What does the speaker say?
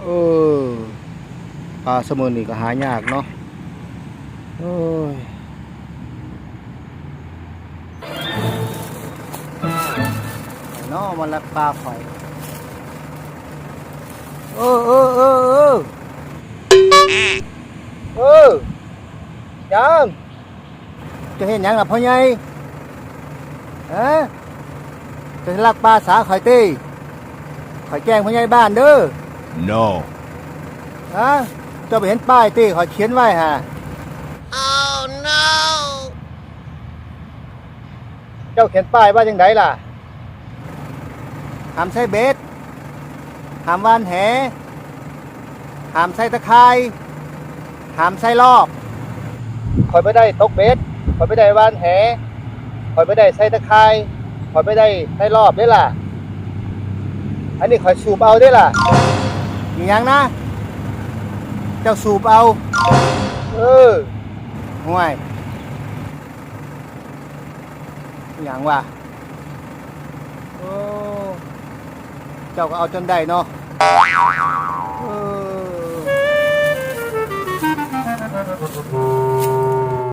เออปลาสมุนนี่ก็หายากเนาะโอ้ยเนาะมันลักปลาข่อยเออยังจะเห็นยังล่ะพ่อใหญ่ฮะจะลักปลาสาข่อยตีข่อยแจ้งพ่อใหญ่บ้านเด้อ No. ฮะเจ้าไปเห็นป้ายตีข่อยเขียนไว้ฮะ Oh no. เจ้าเขียนป้ายว่าจังไดล่ะห้ามใช้เบ็ดห้ามวานแหห้ามใช้ตะไคร้ห้ามใช้ลอกข่อยไม่ได้ตกเบ็ดข่อยไม่ได้วานแหข่อยไม่ได้ใช้ตะไคร้ข่อยไม่ได้ใช้รอบได้ล่ะอันนี้ข่อยสูบเอาได้ล่ะอย่างนะเจ้าสูบเอาห่วยอย่างว่าโอ้เจ้าก็เอาจนได้เนาะ